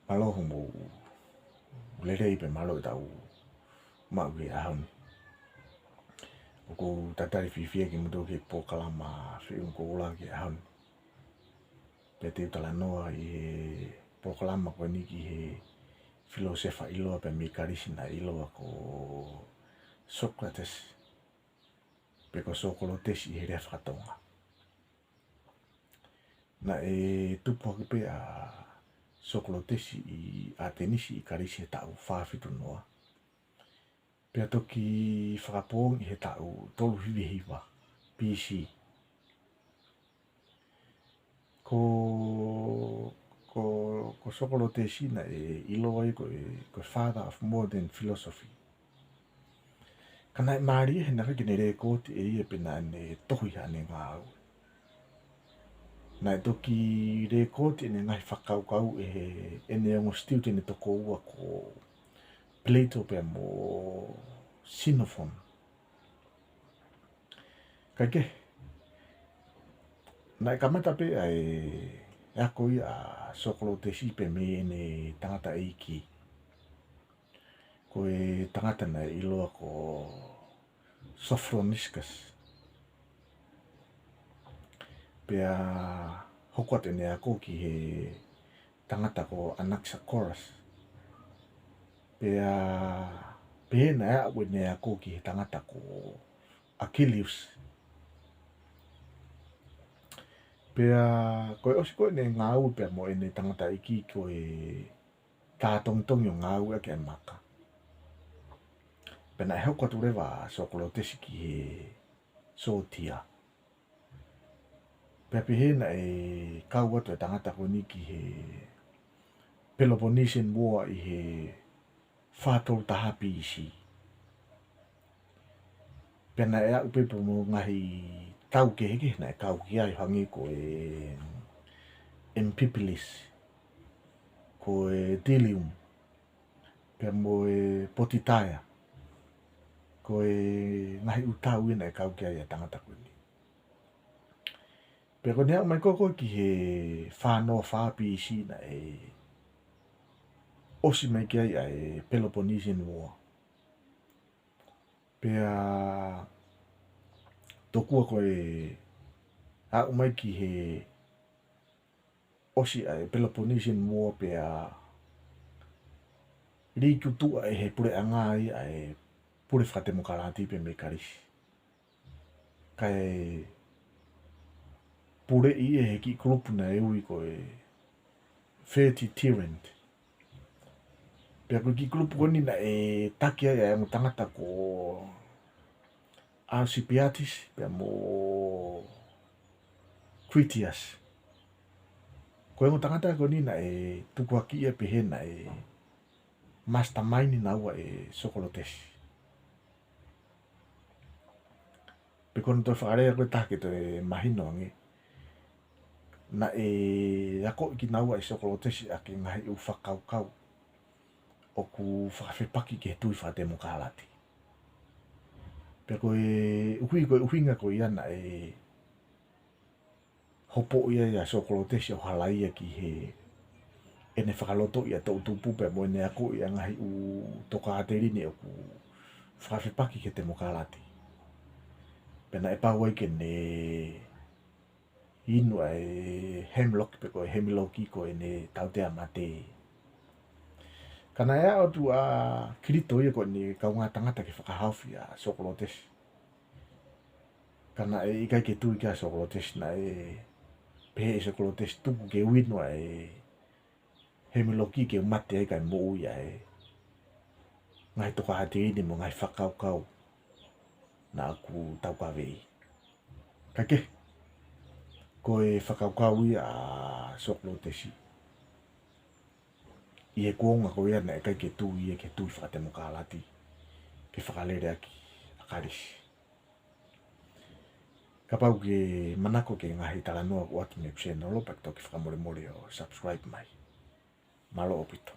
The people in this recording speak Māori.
malo mo lere pe malo tau ma ge ahon ko tatari fifia ki mudo ke po kalama fi ko la ke ahon pe te tala noa I po kalama ko ni ki he filosofa ilo pe mi karisina ilo ko Socrates pe ko Socrates I he refatonga na tupo pe a Socrates I Atenisi I karisi tau whawhitu noa. Pea toki whakapong I he tau tolu hiwihiwa, BC. Ko Socrates na ilo ai ko father of modern philosophy. Kana maari he naka kene re kōti ia pena ne tohui hane ngā au. Nai toki re kōti ne ngai whakaukau ene ongo student ne toko ua ko Plato pe mo Xenophon. Kake, nai kamata pe ako I a Socrates pe me ne tangata eiki. Ko tangata na iloa ko Sophroniscus. Pea hokot ene ako ki he tangata ko Anaxagoras. Pea na ea wene ako ki he tangata ko Achilles. Pea koe osiko ene ngāu pea mo ene tangata iki koe tātongtong yo ngāu ake maka. Pea na e hokot urewa Socrates ki he sotia. Pea pehe na kau watu e tangata ko ni ki he Peloponnesian War I he whātou taha BC. Pea na ea upepo mo ngahi tau ke heke na kau ki ai hangi ko Empiplis, ko Delium, pea mo Potitaia, ko ngahi utau ina kau ki ai tangata ko ni. Pea ko nea mai koko ki he whānoa BC na osi mai ki ai Peloponnesian War. Pea tokua koe a umai ki he osi ai Peloponnesian War pea rikutua he pure anga ai pure whatemokarati pe me karisi. Kai pure I he ki grupu na ui koe 30 Tyrant. Pea koe ki grupu koni na taki ai mo tangata ko Alcibiades pea mo Critias. Koe mo tangata koni na tukuaki pehe na mastermind na ua Socrates. Pe kono toi whakarea koe take to mahino ange. Na ako iki na ua Socrates ake ngahi u whakaukau. O ku whakawhepaki ke tui whatemokarati. Pea koe uhinga koe iana hopo ia Socrates o halaia ki he ene whakaloto ia tau tupu pea mo ene ako ia ngahi u toka aterine o ku whakawhepaki ke temokarati. Pea na pawai ke ne inu Hemlock pe koe Hemlock I koe ne tautea mate. Kana ea o tu kirito ia koe ni kaunga tangata ke whakahawhi a Socrates. Kana ikai ke tui kia Socrates na pehe Socrates tuku ke wino Hemlock I ke mate ai kai mo ia ngai toka hati ini mo ngai whakaukau na aku tau kawei. Kake, koe whakaukau ia Socrates. I kuonga ko ia na kai ke tui whatemokarati. Ke whakalere aki akarisi. Kapau ke manako ke ngahi tala noa ko atu me kusena lopak toki whakamore more o subscribe mai. Malo opito.